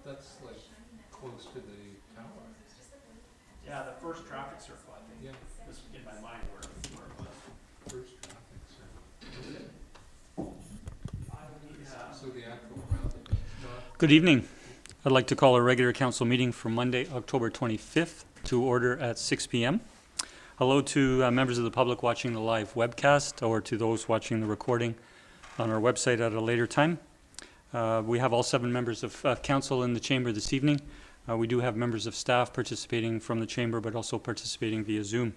That's like close to the tower. Yeah, the first traffic circle, I think. Yeah. This in my mind where it was. First traffic circle. Yeah. So the actual route is not. Good evening. I'd like to call a regular council meeting for Monday, October 25th to order at 6 p.m. Hello to members of the public watching the live webcast or to those watching the recording on our website at a later time. We have all 7 members of council in the chamber this evening. We do have members of staff participating from the chamber but also participating via Zoom.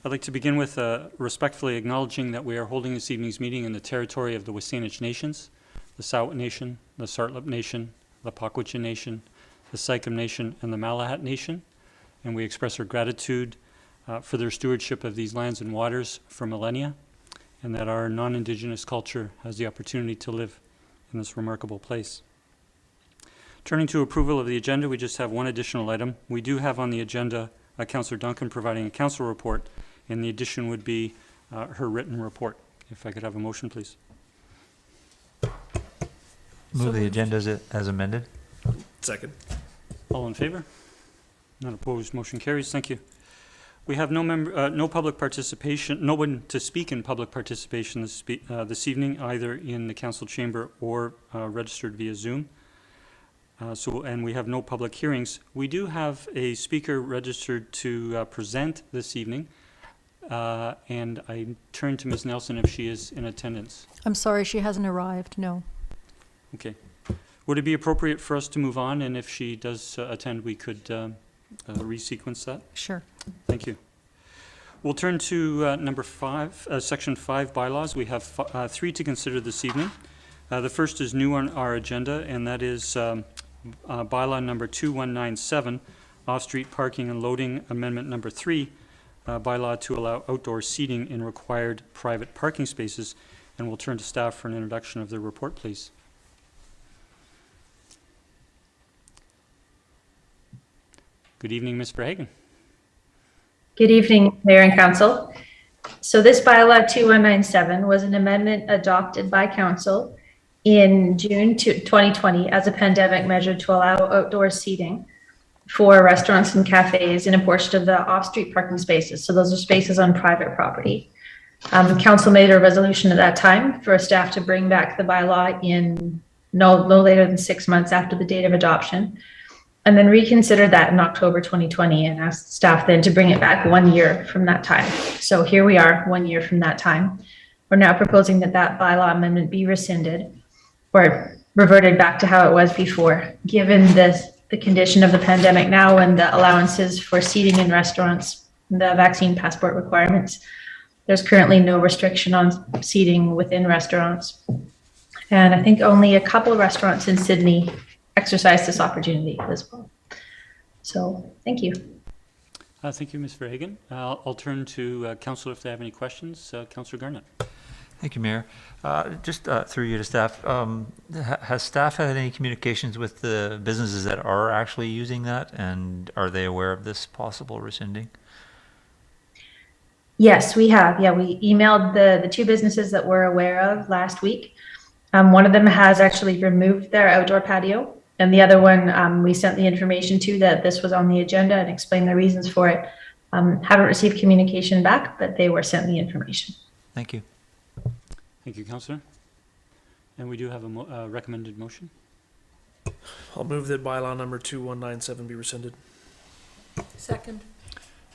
I'd like to begin with respectfully acknowledging that we are holding this evening's meeting in the territory of the Wasanich Nations, the Tsawat Nation, the Sartlip Nation, the Pakwitchin Nation, the Sycam Nation, and the Malahat Nation. And we express our gratitude for their stewardship of these lands and waters for millennia, and that our non-Indigenous culture has the opportunity to live in this remarkable place. Turning to approval of the agenda, we just have one additional item. We do have on the agenda Councillor Duncan providing a council report, and the addition would be her written report. If I could have a motion, please. Move the agenda as amended. Second. All in favor? None opposed, motion carries. Thank you. We have no public participation, no one to speak in public participation this evening, either in the council chamber or registered via Zoom. And we have no public hearings. We do have a speaker registered to present this evening, and I turn to Ms. Nelson if she is in attendance. I'm sorry, she hasn't arrived, no. Okay. Would it be appropriate for us to move on, and if she does attend, we could resequence that? Sure. Thank you. We'll turn to number 5, section 5 bylaws. We have 3 to consider this evening. The first is new on our agenda, and that is bylaw number 2197, off-street parking and loading amendment number 3, bylaw to allow outdoor seating in required private parking spaces. And we'll turn to staff for an introduction of their report, please. Good evening, Ms. Verhagen. Good evening, Mayor and Council. So this bylaw 2197 was an amendment adopted by Council in June 2020 as a pandemic measure to allow outdoor seating for restaurants and cafes in a portion of the off-street parking spaces. So those are spaces on private property. Council made a resolution at that time for staff to bring back the bylaw in no later than 6 months after the date of adoption, and then reconsidered that in October 2020 and asked staff then to bring it back 1 year from that time. So here we are 1 year from that time. We're now proposing that that bylaw amendment be rescinded or reverted back to how it was before, given the condition of the pandemic now and the allowances for seating in restaurants, the vaccine passport requirements. There's currently no restriction on seating within restaurants. And I think only a couple of restaurants in Sidney exercise this opportunity as well. So thank you. Thank you, Ms. Verhagen. I'll turn to Council if they have any questions. Councillor Garnett. Thank you, Mayor. Just through you to staff, has staff had any communications with the businesses that are actually using that, and are they aware of this possible rescinding? Yes, we have. Yeah, we emailed the 2 businesses that we're aware of last week. One of them has actually removed their outdoor patio, and the other one we sent the information to that this was on the agenda and explained the reasons for it. Haven't received communication back, but they were sent the information. Thank you. Thank you, Councillor. And we do have a recommended motion. I'll move that bylaw number 2197 be rescinded. Second.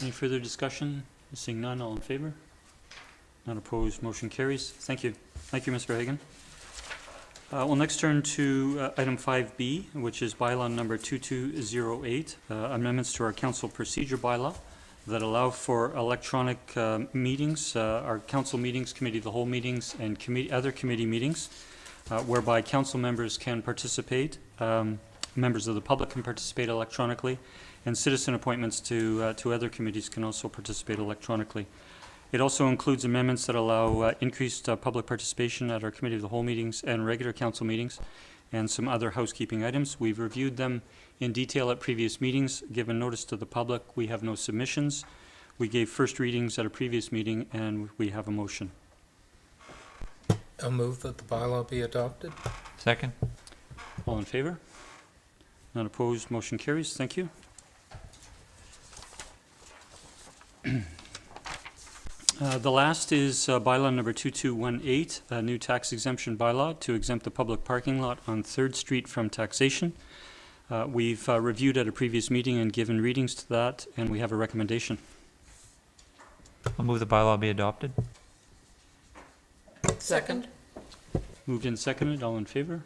Any further discussion? Seeing none, all in favor? None opposed, motion carries. Thank you. Thank you, Ms. Verhagen. We'll next turn to item 5B, which is bylaw number 2208, amendments to our council procedure bylaw that allow for electronic meetings, our council meetings, committee of the whole meetings, and other committee meetings, whereby council members can participate, members of the public can participate electronically, and citizen appointments to other committees can also participate electronically. It also includes amendments that allow increased public participation at our committee of the whole meetings and regular council meetings, and some other housekeeping items. We've reviewed them in detail at previous meetings, given notice to the public. We have no submissions. We gave first readings at a previous meeting, and we have a motion. I'll move that the bylaw be adopted. Second? All in favor? None opposed, motion carries. Thank you. The last is bylaw number 2218, a new tax exemption bylaw to exempt the public parking lot on 3rd Street from taxation. We've reviewed at a previous meeting and given readings to that, and we have a recommendation. I'll move the bylaw be adopted. Second. Moved and seconded, all in favor?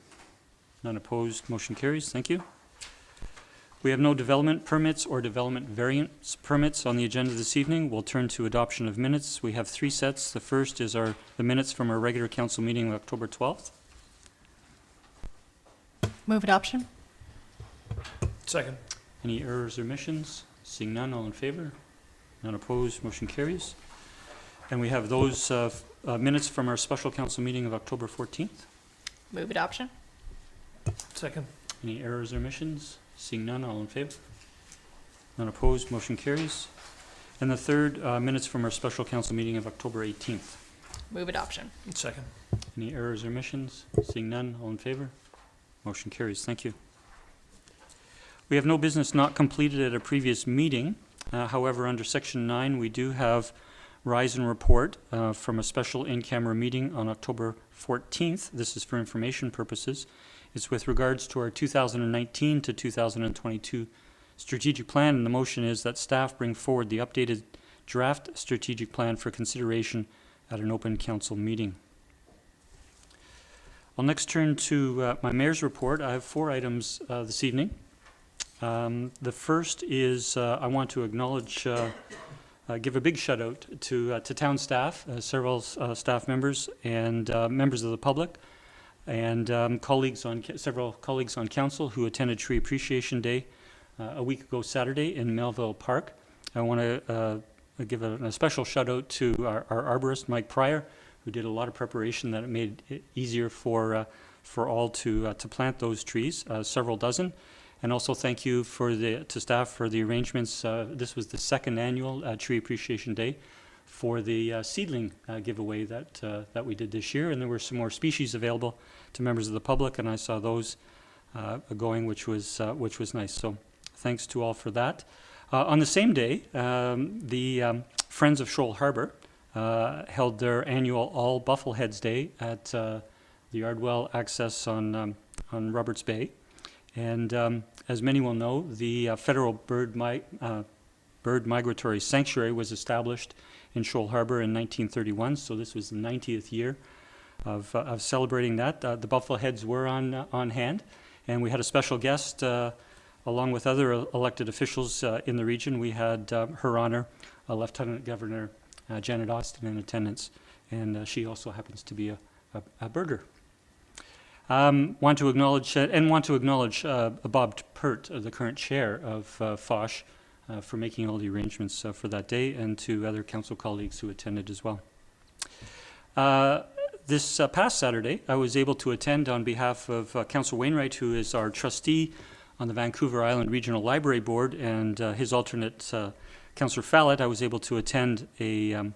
None opposed, motion carries. Thank you. We have no development permits or development variance permits on the agenda this evening. We'll turn to adoption of minutes. We have 3 sets. The first is the minutes from our regular council meeting of October 12th. Move adoption. Second. Any errors or omissions? Seeing none, all in favor? None opposed, motion carries. And we have those minutes from our special council meeting of October 14th. Move adoption. Second. Any errors or omissions? Seeing none, all in favor? None opposed, motion carries. And the third, minutes from our special council meeting of October 18th. Move adoption. Second. Any errors or omissions? Seeing none, all in favor? Motion carries. Thank you. We have no business not completed at a previous meeting. However, under Section 9, we do have rise and report from a special in-camera meeting on October 14th. This is for information purposes. It's with regards to our 2019 to 2022 strategic plan, and the motion is that staff bring forward the updated draft strategic plan for consideration at an open council meeting. I'll next turn to my mayor's report. I have 4 items this evening. The first is I want to acknowledge, give a big shout out to town staff, several staff members and members of the public, and several colleagues on council who attended Tree Appreciation Day a week ago Saturday in Melville Park. I want to give a special shout out to our arborist, Mike Pryor, who did a lot of preparation that it made it easier for all to plant those trees, several dozen. And also thank you to staff for the arrangements. This was the 2nd annual Tree Appreciation Day for the seedling giveaway that we did this year, and there were some more species available to members of the public, and I saw those going, which was nice. So thanks to all for that. On the same day, the Friends of Shoal Harbour held their annual All Buffleheads Day at the Yardwell Access on Roberts Bay. And as many will know, the federal bird migratory sanctuary was established in Shoal Harbour in 1931, so this was the 90th year of celebrating that. The Buffleheads were on hand, and we had a special guest along with other elected officials in the region. We had Her Honor, Lieutenant Governor Janet Austin in attendance, and she also happens to be a birder. Want to acknowledge Bob Pert, the current chair of FOSH, for making all the arrangements for that day, and to other council colleagues who attended as well. This past Saturday, I was able to attend on behalf of Councillor Wainwright, who is our trustee on the Vancouver Island Regional Library Board, and his alternate, Councillor Fallett. I was able to attend an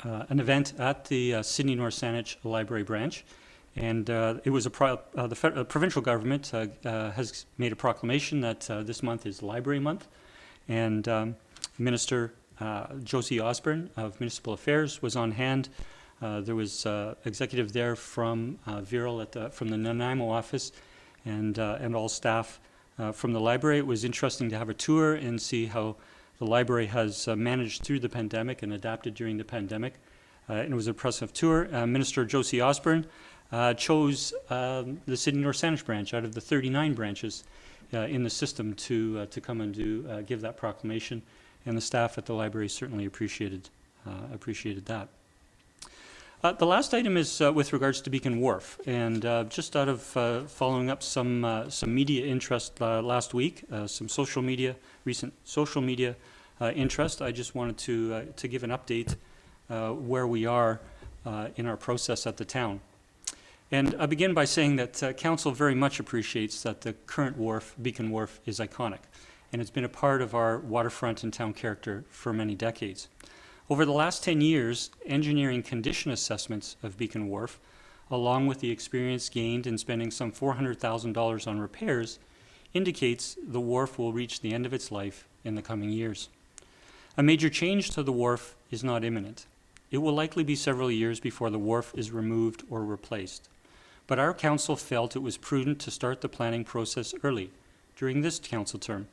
event at the Sidney North Saanich Library branch, and it was the provincial government has made a proclamation that this month is Library Month, and Minister Josie Osborne of Municipal Affairs was on hand. There was executive there from Viral from the Nanaimo office, and all staff from the library. It was interesting to have a tour and see how the library has managed through the pandemic and adapted during the pandemic. And it was an impressive tour. Minister Josie Osborne chose the Sidney North Saanich branch out of the 39 branches in the system to come and give that proclamation. And the staff at the library certainly appreciated that. The last item is with regards to Beacon Wharf, and just out of following up some media interest last week, some recent social media interest, I just wanted to give an update where we are in our process at the town. And I begin by saying that Council very much appreciates that the current wharf, Beacon Wharf, is iconic, and it's been a part of our waterfront and town character for many decades. Over the last 10 years, engineering condition assessments of Beacon Wharf, along with the experience gained in spending some $400,000 on repairs, indicates the wharf will reach the end of its life in the coming years. A major change to the wharf is not imminent. It will likely be several years before the wharf is removed or replaced. But our council felt it was prudent to start the planning process early, during this council term.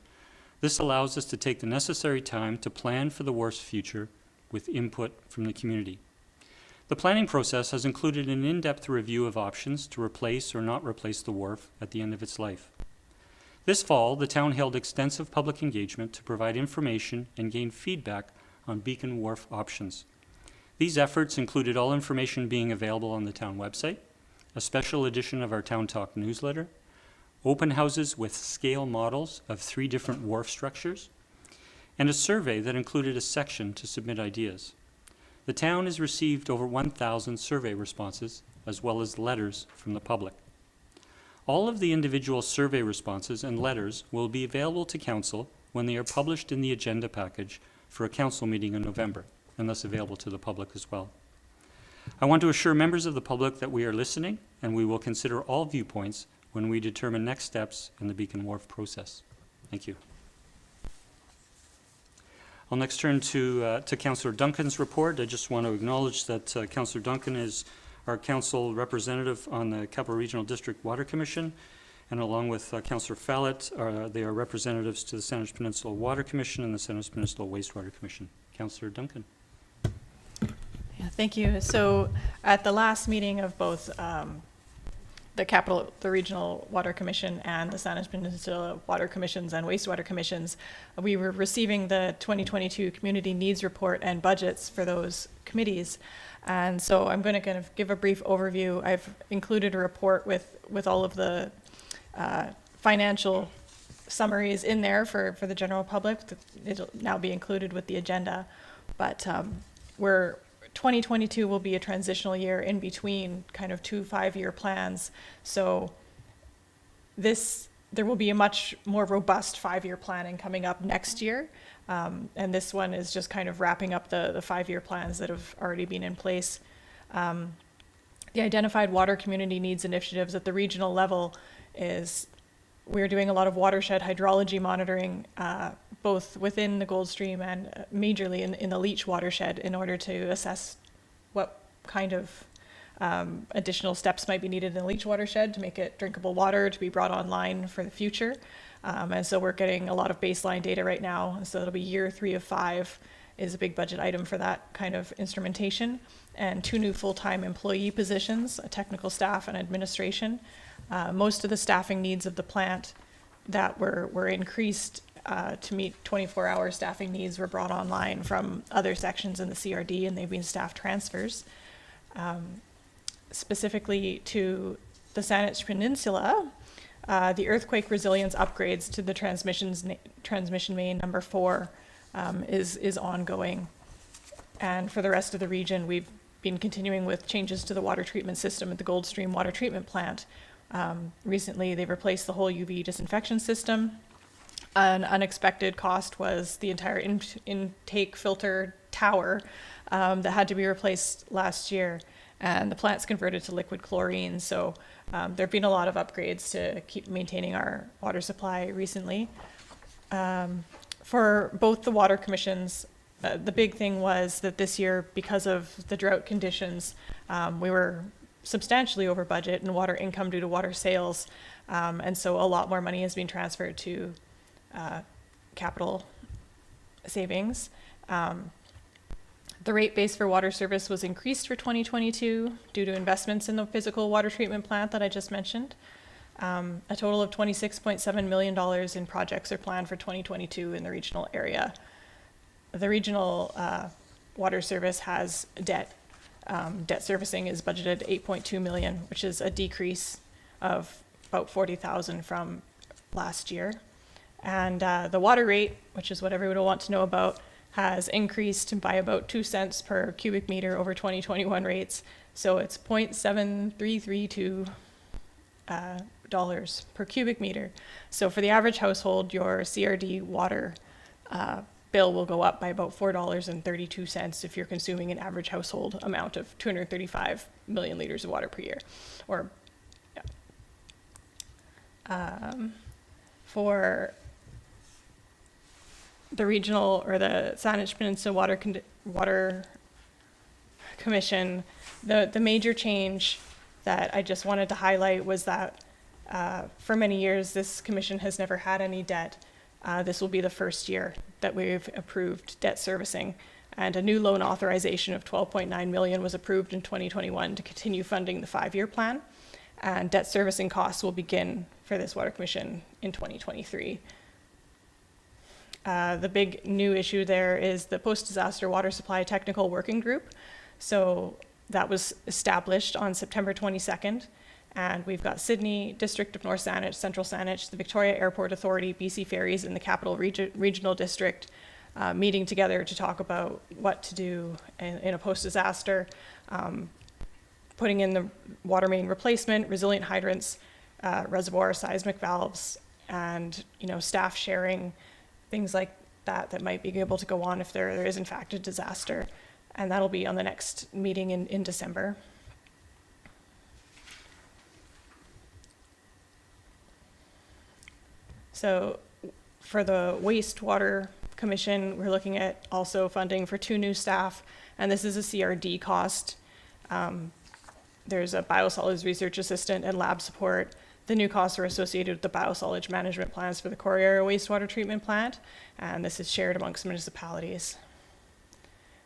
This allows us to take the necessary time to plan for the wharf's future with input from the community. The planning process has included an in-depth review of options to replace or not replace the wharf at the end of its life. This fall, the town held extensive public engagement to provide information and gain feedback on Beacon Wharf options. These efforts included all information being available on the town website, a special edition of our Town Talk newsletter, open houses with scale models of 3 different wharf structures, and a survey that included a section to submit ideas. The town has received over 1,000 survey responses, as well as letters from the public. All of the individual survey responses and letters will be available to council when they are published in the agenda package for a council meeting in November, and thus available to the public as well. I want to assure members of the public that we are listening, and we will consider all viewpoints when we determine next steps in the Beacon Wharf process. Thank you. I'll next turn to Councillor Duncan's report. I just want to acknowledge that Councillor Duncan is our council representative on the Capital Regional District Water Commission, and along with Councillor Fallett, they are representatives to the Sandwich Peninsula Water Commission and the Sandwich Peninsula Wastewater Commission. Councillor Duncan. Yeah, thank you. So at the last meeting of both the Regional Water Commission and the Sandwich Peninsula Water Commissions and Wastewater Commissions, we were receiving the 2022 Community Needs Report and budgets for those committees. And so I'm going to kind of give a brief overview. I've included a report with all of the financial summaries in there for the general public. It'll now be included with the agenda. But 2022 will be a transitional year in between kind of 2 5-year plans. So there will be a much more robust 5-year planning coming up next year. And this one is just kind of wrapping up the 5-year plans that have already been in place. The identified water community needs initiatives at the regional level is we're doing a lot of watershed hydrology monitoring, both within the Gold Stream and majorly in the Leach watershed, in order to assess what kind of additional steps might be needed in the Leach watershed to make it drinkable water to be brought online for the future. And so we're getting a lot of baseline data right now. So it'll be year 3 of 5 is a big budget item for that kind of instrumentation. And 2 new full-time employee positions, a technical staff and administration. Most of the staffing needs of the plant that were increased to meet 24-hour staffing needs were brought online from other sections in the CRD, and they've been staff transfers. Specifically to the Sandwich Peninsula, the earthquake resilience upgrades to the transmission main number 4 is ongoing. And for the rest of the region, we've been continuing with changes to the water treatment system at the Gold Stream water treatment plant. Recently, they replaced the whole UV disinfection system. An unexpected cost was the entire intake filter tower that had to be replaced last year. And the plant's converted to liquid chlorine. So there have been a lot of upgrades to keep maintaining our water supply recently. For both the water commissions, the big thing was that this year, because of the drought conditions, we were substantially over budget in water income due to water sales. And so a lot more money has been transferred to capital savings. The rate base for water service was increased for 2022 due to investments in the physical water treatment plant that I just mentioned. A total of $26.7 million in projects are planned for 2022 in the regional area. The regional water service has debt. Debt servicing is budgeted $8.2 million, which is a decrease of about $40,000 from last year. And the water rate, which is what everyone will want to know about, has increased by about 2 cents per cubic meter over 2021 rates. So it's 0.7332 dollars per cubic meter. So for the average household, your CRD water bill will go up by about $4.32 if you're consuming an average household amount of 235 million liters of water per year. Or for the regional or the Saanich Peninsula Water Commission, the major change that I just wanted to highlight was that for many years this commission has never had any debt. This will be the first year that we've approved debt servicing, and a new loan authorization of $12.9 million was approved in 2021 to continue funding the 5-year plan, and debt servicing costs will begin for this water commission in 2023. The big new issue there is the post-disaster water supply technical working group. So that was established on September 22nd. And we've got Sidney, District of North Saanich, Central Saanich, the Victoria Airport Authority, BC Ferries, and the Capital Regional District meeting together to talk about what to do in a post-disaster, putting in the water main replacement, resilient hydrants, reservoir seismic valves, and staff sharing, things like that might be able to go on if there is in fact a disaster. And that'll be on the next meeting in December. So for the wastewater commission, we're looking at also funding for 2 new staff, and this is a CRD cost. There's a biosolids research assistant and lab support. The new costs are associated with the biosolids management plans for the Corrie area wastewater treatment plant, and this is shared amongst municipalities.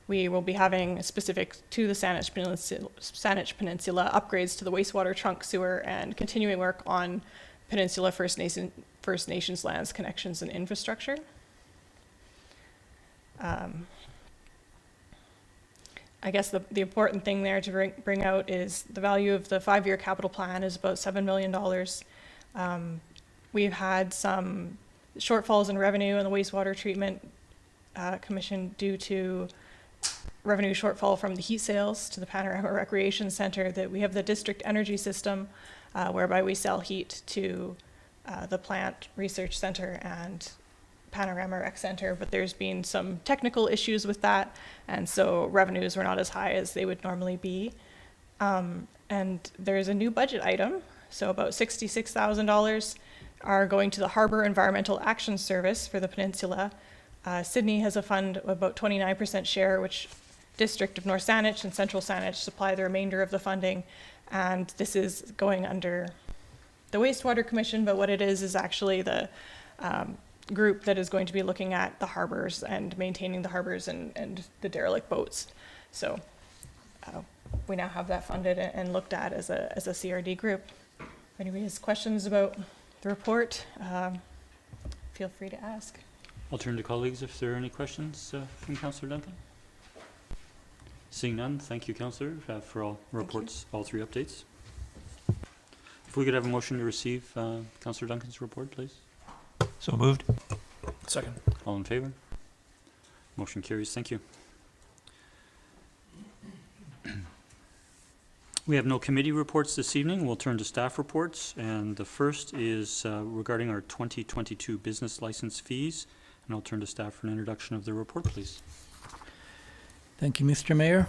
We will be having specific to the Saanich Peninsula upgrades to the wastewater trunk sewer and continuing work on Peninsula First Nations lands, connections, and infrastructure. I guess the important thing there to bring out is the value of the 5-year capital plan is about $7 million. We've had some shortfalls in revenue in the wastewater treatment commission due to revenue shortfall from the heat sales to the Panorama Recreation Center. That we have the district energy system whereby we sell heat to the plant research center and Panorama Rec Center, but there's been some technical issues with that, and so revenues were not as high as they would normally be. And there's a new budget item, so about $66,000 are going to the Harbor Environmental Action Service for the peninsula. Sidney has a fund of about 29% share, which District of North Saanich and Central Saanich supply the remainder of the funding, and this is going under the Wastewater Commission, but what it is actually the group that is going to be looking at the harbors and maintaining the harbors and the derelict boats. So we now have that funded and looked at as a CRD group. If anybody has questions about the report, feel free to ask. I'll turn to colleagues if there are any questions from Councillor Duncan. Seeing none, thank you, Councillor, for all reports, all 3 updates. If we could have a motion to receive Councillor Duncan's report, please. So moved. Second. All in favor? Motion carries. Thank you. We have no committee reports this evening. We'll turn to staff reports, and the first is regarding our 2022 business license fees, and I'll turn to staff for an introduction of the report, please. Thank you, Mr. Mayor.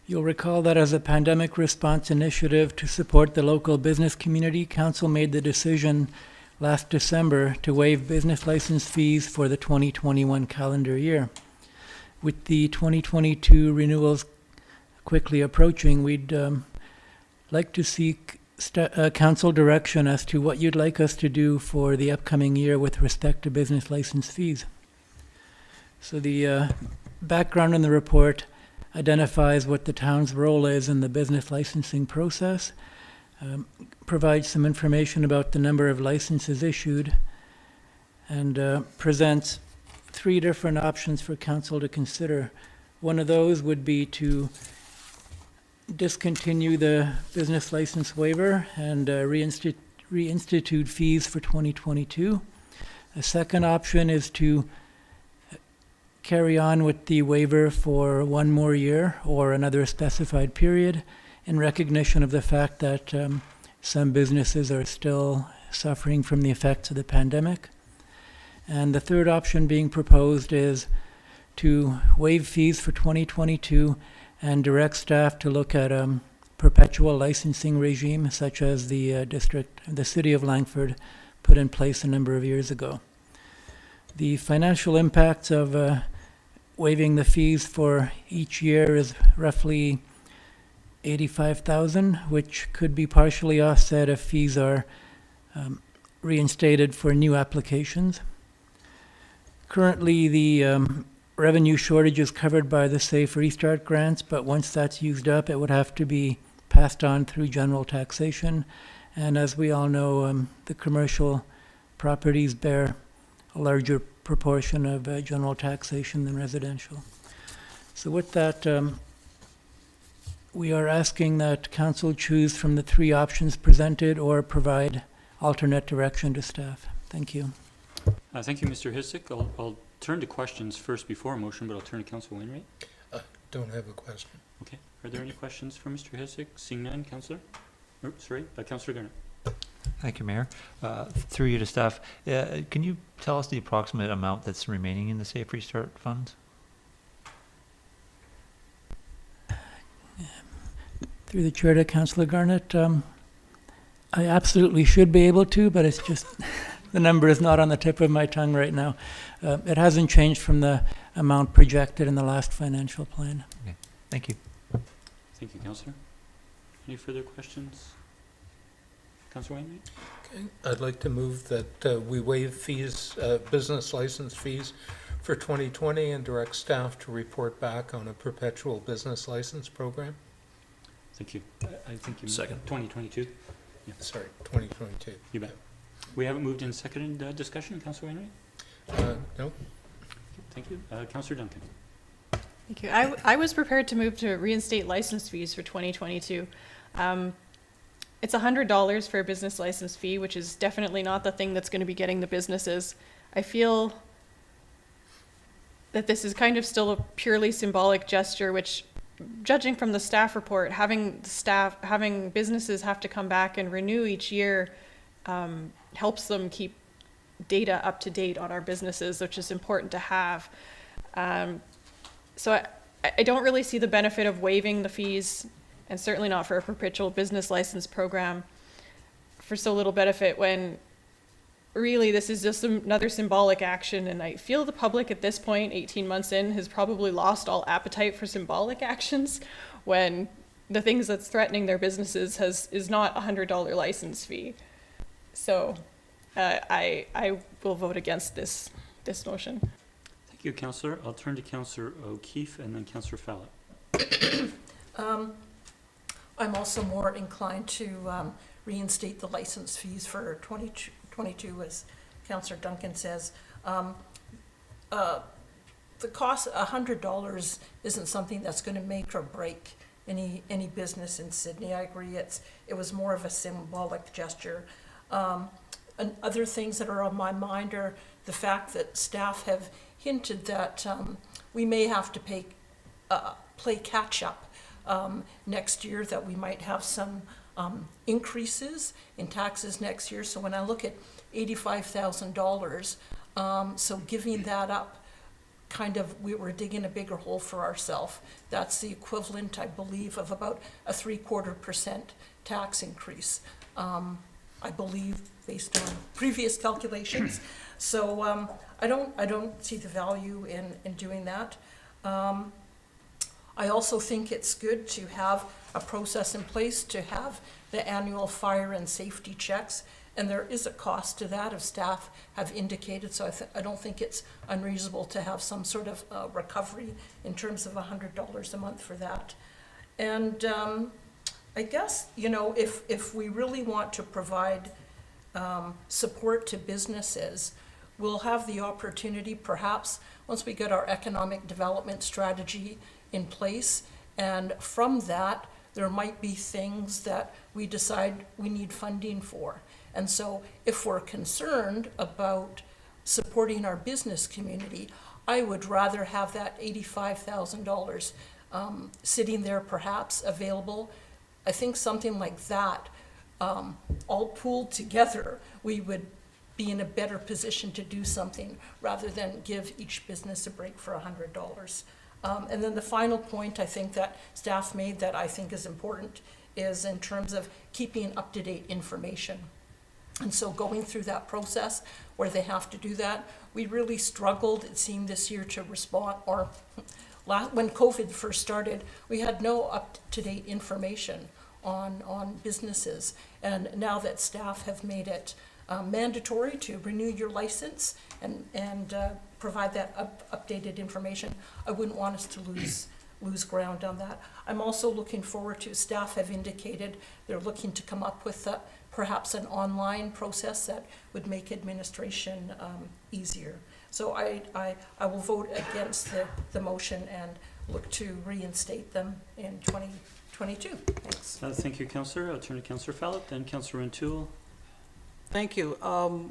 You'll recall that as a pandemic response initiative to support the local business community, Council made the decision last December to waive business license fees for the 2021 calendar year. With the 2022 renewals quickly approaching, we'd like to seek council direction as to what you'd like us to do for the upcoming year with respect to business license fees. So the background in the report identifies what the town's role is in the business licensing process, provides some information about the number of licenses issued, and presents 3 different options for council to consider. One of those would be to discontinue the business license waiver and reinstitute fees for 2022. A second option is to carry on with the waiver for 1 more year or another specified period in recognition of the fact that some businesses are still suffering from the effects of the pandemic. And the third option being proposed is to waive fees for 2022 and direct staff to look at a perpetual licensing regime such as the city of Langford put in place a number of years ago. The financial impacts of waiving the fees for each year is roughly $85,000, which could be partially offset if fees are reinstated for new applications. Currently, the revenue shortage is covered by the Safe Restart grants, but once that's used up, it would have to be passed on through general taxation. And as we all know, the commercial properties bear a larger proportion of general taxation than residential. So with that, we are asking that council choose from the three options presented or provide alternate direction to staff. Thank you. Thank you, Mr. Hisik. I'll turn to questions first before a motion, but I'll turn to Councillor Wainwright. Don't have a question. Okay. Are there any questions for Mr. Hisik? Seeing none, Councillor? Oh, sorry, Councillor Garnett. Thank you, Mayor. Through you to staff, can you tell us the approximate amount that's remaining in the Safe Restart funds? Through the chair to Councillor Garnett, I absolutely should be able to, but it's just the number is not on the tip of my tongue right now. It hasn't changed from the amount projected in the last financial plan. Okay. Thank you. Thank you, Councillor. Any further questions? Councillor Wainwright? Okay. I'd like to move that we waive fees, business license fees for 2020 and direct staff to report back on a perpetual business license program. Thank you. I think you Second. 2022. Sorry, 2022. You bet. We haven't moved in seconded discussion, Councillor Wainwright? No? Thank you. Councillor Duncan? Thank you. I was prepared to move to reinstate license fees for 2022. It's $100 for a business license fee, which is definitely not the thing that's going to be getting the businesses. I feel that this is kind of still a purely symbolic gesture, which, judging from the staff report, having businesses have to come back and renew each year helps them keep data up to date on our businesses, which is important to have. So I don't really see the benefit of waiving the fees, and certainly not for a perpetual business license program for so little benefit, when really this is just another symbolic action. And I feel the public at this point, 18 months in, has probably lost all appetite for symbolic actions, when the things that's threatening their businesses is not a $100 license fee. So I will vote against this motion. Thank you, Councillor. I'll turn to Councillor O'Keefe and then Councillor Fallett. I'm also more inclined to reinstate the license fees for 2022, as Councillor Duncan says. The cost, $100, isn't something that's going to make or break any business in Sidney. I agree. It was more of a symbolic gesture. And other things that are on my mind are the fact that staff have hinted that we may have to play catch up next year, that we might have some increases in taxes next year. So when I look at $85,000, so giving that up, kind of, we're digging a bigger hole for ourselves. That's the equivalent, I believe, of about a 0.75% tax increase, I believe, based on previous calculations. So I don't see the value in doing that. I also think it's good to have a process in place to have the annual fire and safety checks, and there is a cost to that, as staff have indicated, so I don't think it's unreasonable to have some sort of recovery in terms of $100 a month for that. And I guess, if we really want to provide support to businesses, we'll have the opportunity, perhaps, once we get our economic development strategy in place, and from that, there might be things that we decide we need funding for. And so if we're concerned about supporting our business community, I would rather have that $85,000 sitting there, perhaps available. I think something like that, all pooled together, we would be in a better position to do something rather than give each business a break for $100. And then the final point I think that staff made that I think is important is in terms of keeping up-to-date information. And so going through that process where they have to do that, we really struggled, it seemed this year, to respond, or when COVID first started, we had no up-to-date information on businesses. And now that staff have made it mandatory to renew your license and provide that updated information, I wouldn't want us to lose ground on that. I'm also looking forward to, staff have indicated they're looking to come up with perhaps an online process that would make administration easier. So I will vote against the motion and look to reinstate them in 2022. Thanks. Thank you, Councillor. I'll turn to Councillor Fallot, then Councillor Rintoul. Thank you.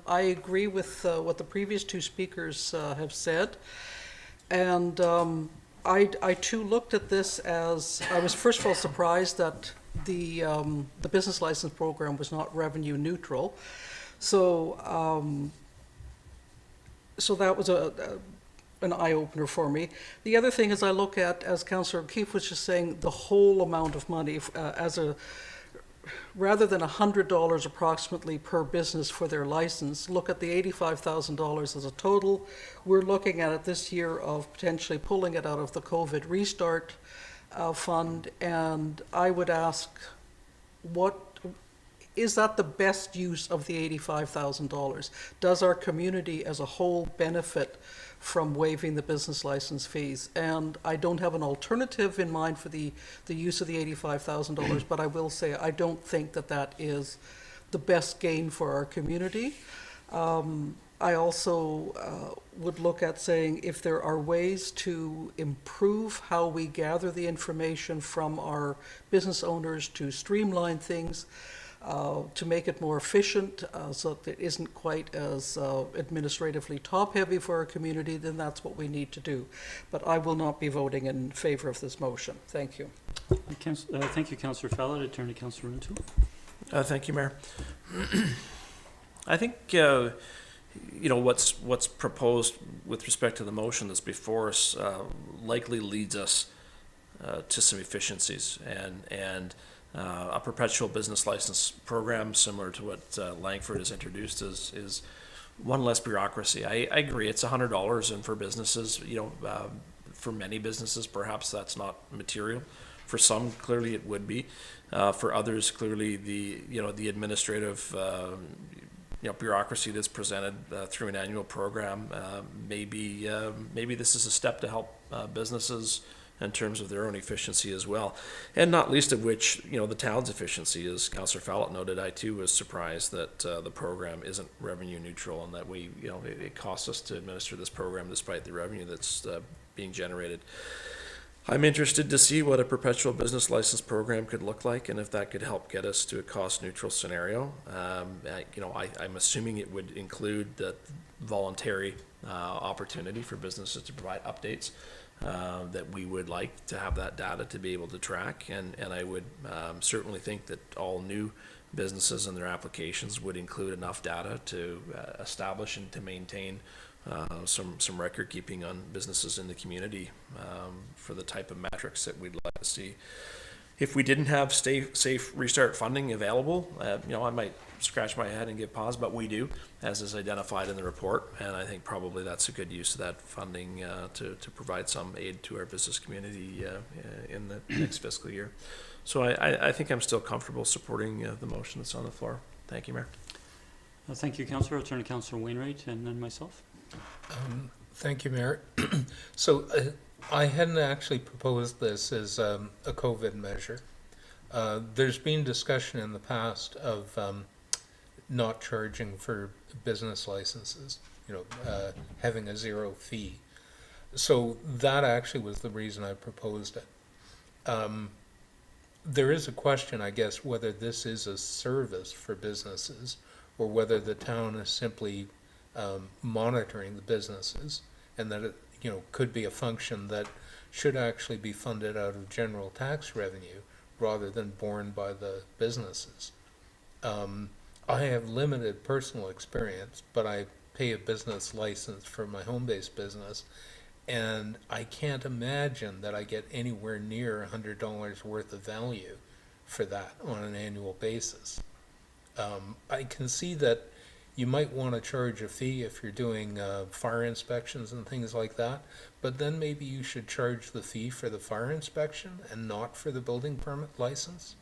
I agree with what the previous two speakers have said. And I too looked at this as, I was first of all surprised that the business license program was not revenue neutral. So, so that was an eye-opener for me. The other thing is I look at, as Councillor O'Keefe was just saying, the whole amount of money rather than $100 approximately per business for their license, look at the $85,000 as a total. We're looking at it this year of potentially pulling it out of the COVID restart fund, and I would ask, is that the best use of the $85,000? Does our community as a whole benefit from waiving the business license fees? And I don't have an alternative in mind for the use of the $85,000, but I will say I don't think that that is the best gain for our community. I also would look at saying if there are ways to improve how we gather the information from our business owners to streamline things, to make it more efficient so that it isn't quite as administratively top-heavy for our community, then that's what we need to do. But I will not be voting in favor of this motion. Thank you. Thank you, Councillor Fallot. I turn to Councillor Rintoul. Thank you, Mayor. I think what's proposed with respect to the motion that's before us likely leads us to some efficiencies and a perpetual business license program similar to what Langford has introduced is one less bureaucracy. I agree it's $100, and for businesses, for many businesses perhaps that's not material. For some, clearly it would be. For others, clearly the administrative bureaucracy that's presented through an annual program, maybe this is a step to help businesses in terms of their own efficiency as well, and not least of which, the town's efficiency. As Councillor Fallot noted, I too was surprised that the program isn't revenue neutral, and that it costs us to administer this program despite the revenue that's being generated. I'm interested to see what a perpetual business license program could look like, and if that could help get us to a cost-neutral scenario. I'm assuming it would include the voluntary opportunity for businesses to provide updates. That we would like to have that data to be able to track, and I would certainly think that all new businesses and their applications would include enough data to establish and to maintain some record keeping on businesses in the community for the type of metrics that we'd like to see. If we didn't have safe restart funding available, I might scratch my head and give pause, but we do, as is identified in the report, and I think probably that's a good use of that funding to provide some aid to our business community in the next fiscal year. So I think I'm still comfortable supporting the motion that's on the floor. Thank you, Mayor. Thank you, Councillor. I'll turn to Councillor Wainwright and then myself. Thank you, Mayor. So I hadn't actually proposed this as a COVID measure. There's been discussion in the past of not charging for business licenses, having a zero fee. So that actually was the reason I proposed it. There is a question, I guess, whether this is a service for businesses or whether the town is simply monitoring the businesses, and that it could be a function that should actually be funded out of general tax revenue rather than borne by the businesses. I have limited personal experience, but I pay a business license for my home-based business, and I can't imagine that I get anywhere near $100 worth of value for that on an annual basis. I can see that you might want to charge a fee if you're doing fire inspections and things like that, but then maybe you should charge the fee for the fire inspection and not for the building permit license.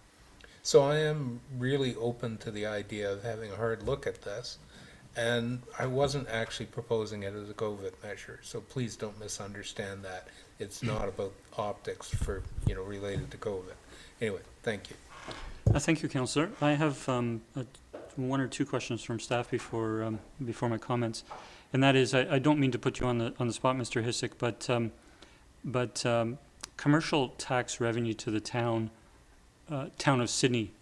So I am really open to the idea of having a hard look at this, and I wasn't actually proposing it as a COVID measure, so please don't misunderstand that. It's not about optics for, related to COVID. Anyway, thank you. Thank you, Councillor. I have one or two questions from staff before my comments, and that is, I don't mean to put you on the spot, Mr. Hissick, but commercial tax revenue to the town of Sidney,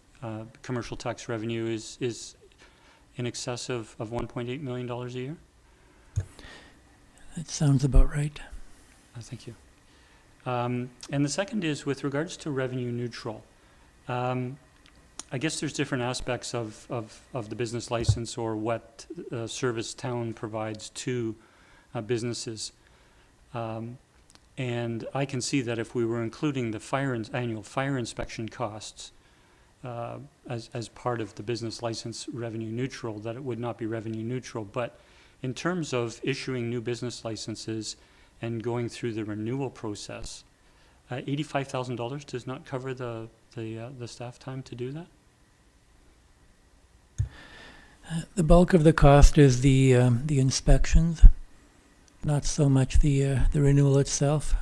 commercial tax revenue is in excess of $1.8 million a year. That sounds about right. Thank you. And the second is with regards to revenue neutral. I guess there's different aspects of the business license or what service town provides to businesses. And I can see that if we were including the annual fire inspection costs as part of the business license revenue neutral, that it would not be revenue neutral. But in terms of issuing new business licenses and going through the renewal process, $85,000 does not cover the staff time to do that? The bulk of the cost is the inspections, not so much the renewal itself,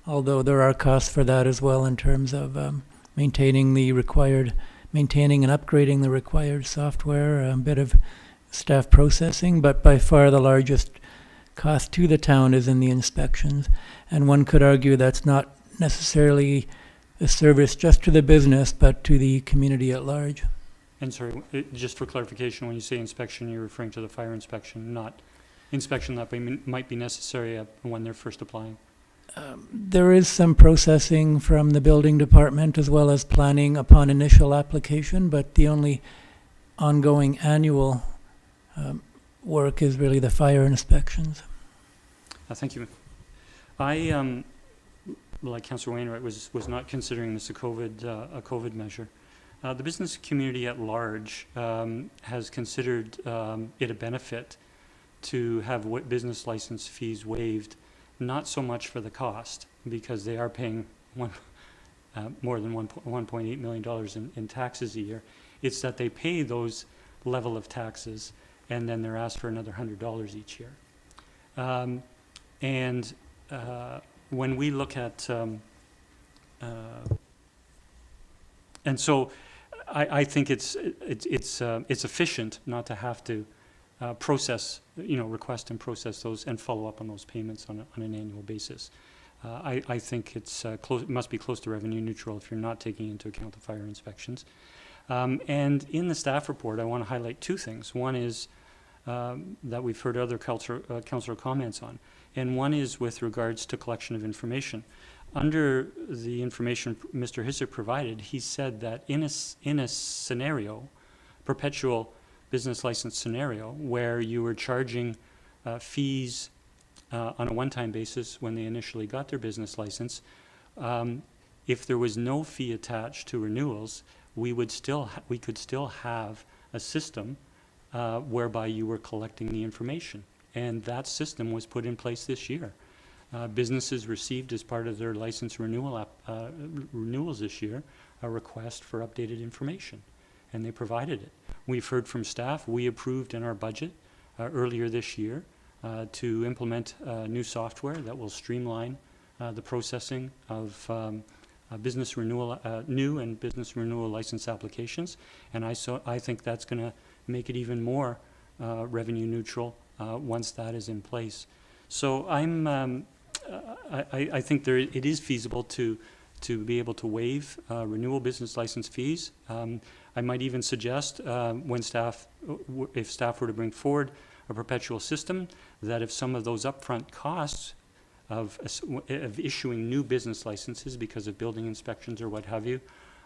although there are costs for that as well in terms of maintaining and upgrading the required software, a bit of staff processing, but by far the largest cost to the town is in the inspections. And one could argue that's not necessarily a service just to the business, but to the community at large. And sorry, just for clarification, when you say inspection, you're referring to the fire inspection, not inspection that might be necessary when they're first applying? There is some processing from the building department as well as planning upon initial application, but the only ongoing annual work is really the fire inspections. Thank you. I, like Councillor Wainwright, was not considering this a COVID measure. The business community at large has considered it a benefit to have business license fees waived, not so much for the cost, because they are paying more than $1.8 million in taxes a year. It's that they pay those level of taxes, and then they're asked for another $100 each year. When we look at, and so I think it's efficient not to have to request and process those and follow up on those payments on an annual basis. I think it must be close to revenue neutral if you're not taking into account the fire inspections. And in the staff report, I want to highlight two things. One is that we've heard other councillor comments on, and one is with regards to collection of information. Under the information Mr. Hissick provided, he said that in a scenario, perpetual business license scenario, where you were charging fees on a one-time basis when they initially got their business license, if there was no fee attached to renewals, we could still have a system whereby you were collecting the information. And that system was put in place this year. Businesses received, as part of their license renewals this year, a request for updated information, and they provided it. We've heard from staff. We approved in our budget earlier this year to implement new software that will streamline the processing of business renewal, new and business renewal license applications, and I think that's going to make it even more revenue neutral once that is in place. So I think it is feasible to be able to waive renewal business license fees. I might even suggest if staff were to bring forward a perpetual system, that if some of those upfront costs of issuing new business licenses because of building inspections or what have you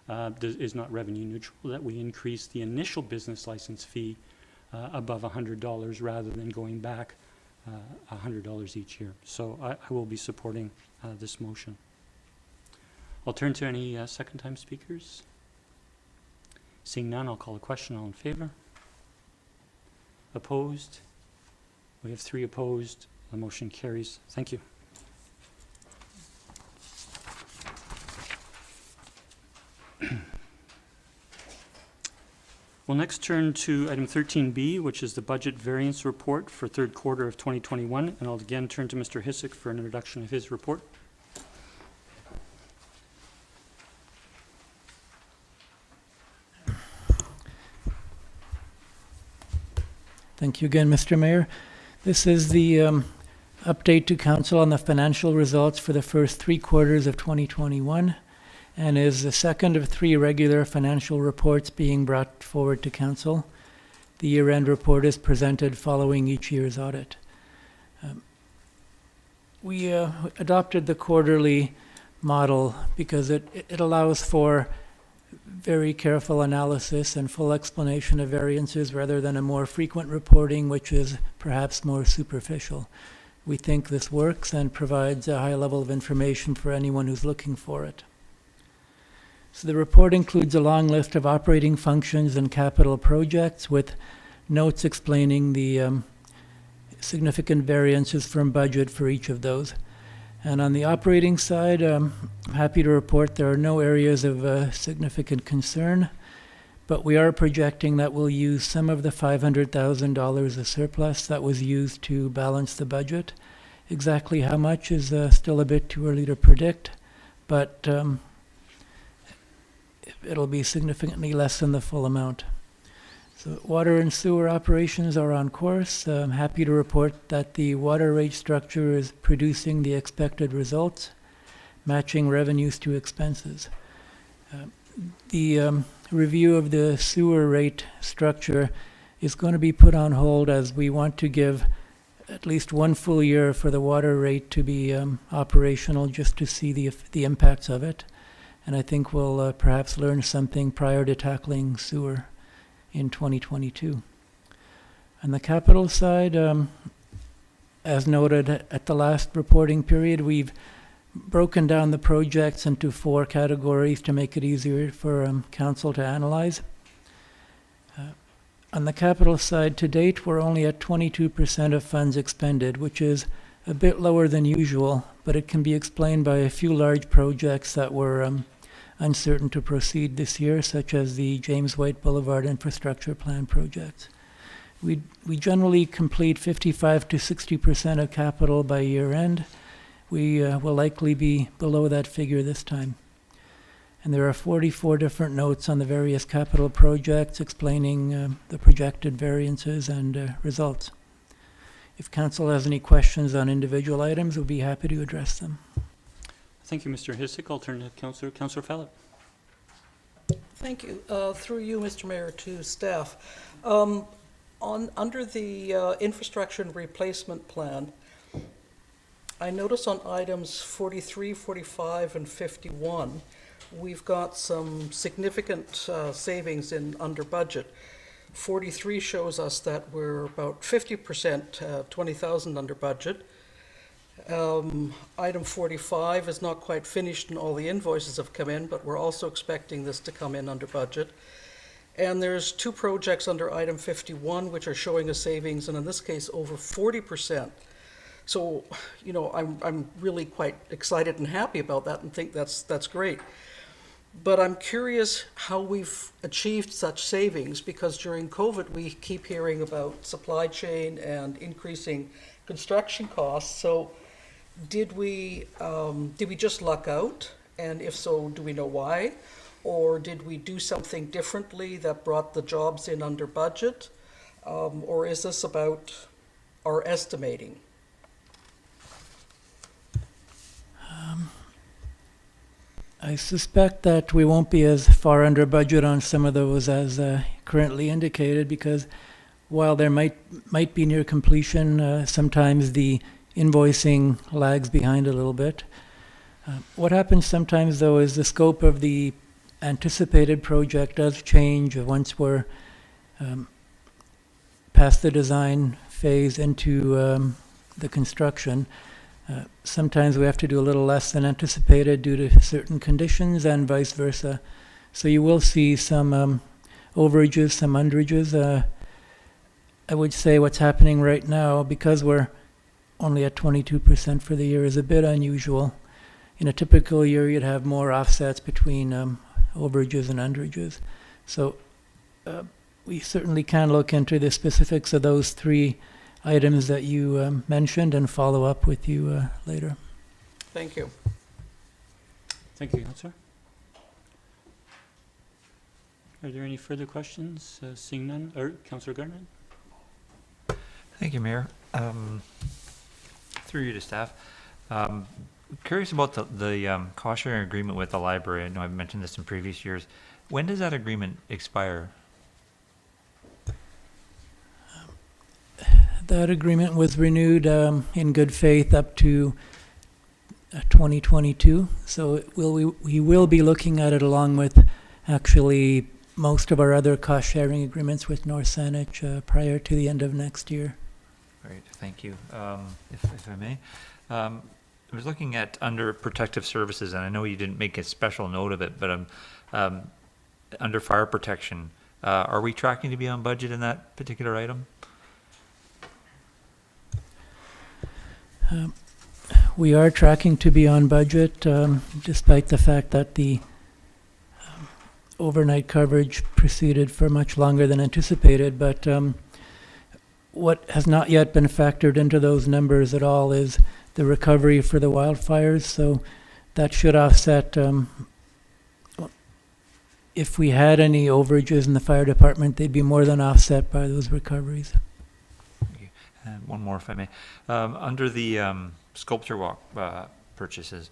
is not revenue neutral, that we increase the initial business license fee above $100 rather than going back $100 each year. So I will be supporting this motion. I'll turn to any second-time speakers. Seeing none, I'll call a question. All in favor? Opposed? We have 3 opposed. The motion carries. Thank you. We'll next turn to item 13B, which is the budget variance report for third quarter of 2021. And I'll again turn to Mr. Hissick for an introduction of his report. Thank you again, Mr. Mayor. This is the update to council on the financial results for the first 3 quarters of 2021 and is the second of 3 regular financial reports being brought forward to council. The year-end report is presented following each year's audit. We adopted the quarterly model because it allows for very careful analysis and full explanation of variances rather than a more frequent reporting, which is perhaps more superficial. We think this works and provides a high level of information for anyone who's looking for it. So the report includes a long list of operating functions and capital projects with notes explaining the significant variances from budget for each of those. And on the operating side, I'm happy to report there are no areas of significant concern, but we are projecting that we'll use some of the $500,000 of surplus that was used to balance the budget. Exactly how much is still a bit too early to predict, but it'll be significantly less than the full amount. So water and sewer operations are on course. I'm happy to report that the water rate structure is producing the expected results, matching revenues to expenses. The review of the sewer rate structure is going to be put on hold as we want to give at least 1 full year for the water rate to be operational just to see the impacts of it. And I think we'll perhaps learn something prior to tackling sewer in 2022. On the capital side, as noted at the last reporting period, we've broken down the projects into 4 categories to make it easier for council to analyze. On the capital side, to date, we're only at 22% of funds expended, which is a bit lower than usual, but it can be explained by a few large projects that were uncertain to proceed this year, such as the James White Boulevard Infrastructure Plan project. We generally complete 55 to 60% of capital by year end. We will likely be below that figure this time. And there are 44 different notes on the various capital projects explaining the projected variances and results. If council has any questions on individual items, we'll be happy to address them. Thank you, Mr. Hissick. I'll turn to Councillor Fallot. Thank you. Through you, Mr. Mayor, to staff. Under the infrastructure and replacement plan, I notice on items 43, 45, and 51, we've got some significant savings in under budget. 43 shows us that we're about 50%, 20,000 under budget. Item 45 is not quite finished and all the invoices have come in, but we're also expecting this to come in under budget. And there's 2 projects under item 51 which are showing a savings, and in this case over 40%. So, you know, I'm really quite excited and happy about that and think that's great. But I'm curious how we've achieved such savings, because during COVID we keep hearing about supply chain and increasing construction costs. So did we just luck out? And if so, do we know why? Or did we do something differently that brought the jobs in under budget? Or is this about our estimating? I suspect that we won't be as far under budget on some of those as currently indicated, because while there might be near completion, sometimes the invoicing lags behind a little bit. What happens sometimes, though, is the scope of the anticipated project does change once we're past the design phase into the construction. Sometimes we have to do a little less than anticipated due to certain conditions and vice versa. So you will see some overages, some underages. I would say what's happening right now, because we're only at 22% for the year, is a bit unusual. In a typical year, you'd have more offsets between overages and underages. So we certainly can look into the specifics of those three items that you mentioned and follow up with you later. Thank you. Thank you, Councillor. Are there any further questions? Seeing none, or Councillor Gardner? Thank you, Mayor. Through you to staff. Curious about the cost sharing agreement with the library. I know I've mentioned this in previous years. When does that agreement expire? That agreement was renewed in good faith up to 2022. So we will be looking at it along with actually most of our other cost sharing agreements with North Saanich prior to the end of next year. Great, thank you. If I may, I was looking at under protective services, and I know you didn't make a special note of it, but under fire protection, are we tracking to be on budget in that particular item? We are tracking to be on budget, despite the fact that the overnight coverage proceeded for much longer than anticipated. But what has not yet been factored into those numbers at all is the recovery for the wildfires. So that should offset, if we had any overages in the fire department, they'd be more than offset by those recoveries. And one more, if I may. Under the sculpture walk purchases,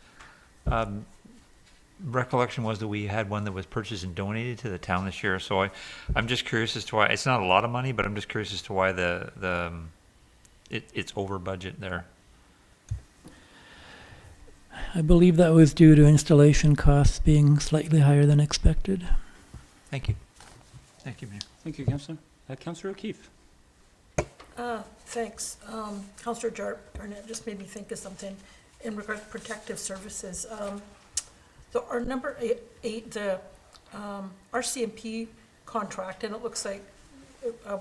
recollection was that we had one that was purchased and donated to the town this year. So I'm just curious as to why. It's not a lot of money, but I'm just curious as to why it's over budget there. I believe that was due to installation costs being slightly higher than expected. Thank you. Thank you, Mayor. Thank you, Councillor. Councillor O'Keefe. Thanks. Councillor Garnett just made me think of something in regard to protective services. So our number eight, the RCMP contract, and it looks like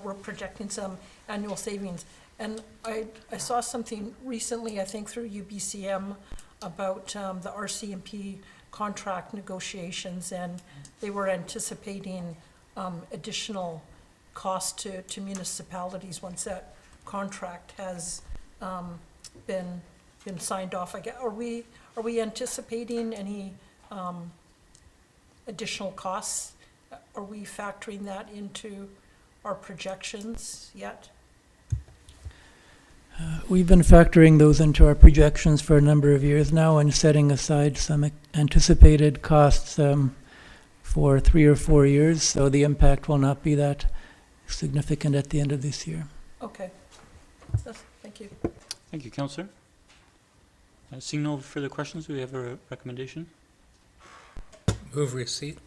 we're projecting some annual savings. And I saw something recently, I think through UBCM, about the RCMP contract negotiations, and they were anticipating additional cost to municipalities once that contract has been signed off. I guess, are we anticipating any additional costs? Are we factoring that into our projections yet? We've been factoring those into our projections for a number of years now and setting aside some anticipated costs for 3 or 4 years, so the impact will not be that significant at the end of this year. Okay. Thank you. Thank you, Councillor. Seeing no further questions, do we have a recommendation? Move receipt.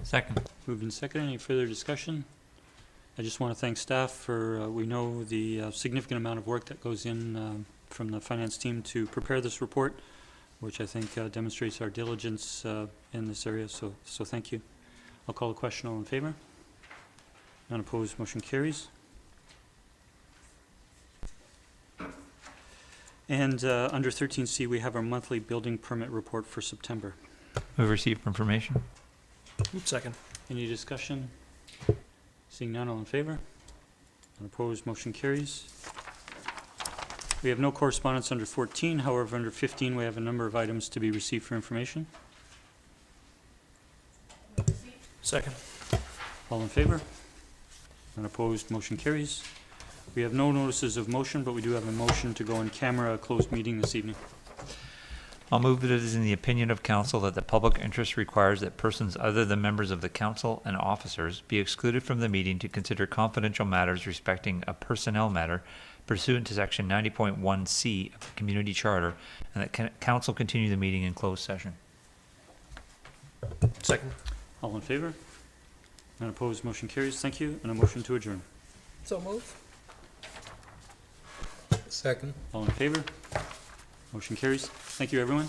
Second. Moved and seconded. Any further discussion? I just want to thank staff for, we know the significant amount of work that goes in from the finance team to prepare this report, which I think demonstrates our diligence in this area, so thank you. I'll call the question. All in favor? None opposed, motion carries. And under 13C, we have our monthly building permit report for September. Move receipt for information. Second. Any discussion? Seeing none, all in favor? None opposed, motion carries. We have no correspondence under 14. However, under 15, we have a number of items to be received for information. Second. All in favor? None opposed, motion carries. We have no notices of motion, but we do have a motion to go in camera closed meeting this evening. I'll move that it is in the opinion of council that the public interest requires that persons other than members of the council and officers be excluded from the meeting to consider confidential matters respecting a personnel matter pursuant to section 90.1C of the community charter, and that council continue the meeting in closed session. Second. All in favor? None opposed, motion carries. Thank you, and a motion to adjourn. So move. Second. All in favor? Motion carries. Thank you, everyone.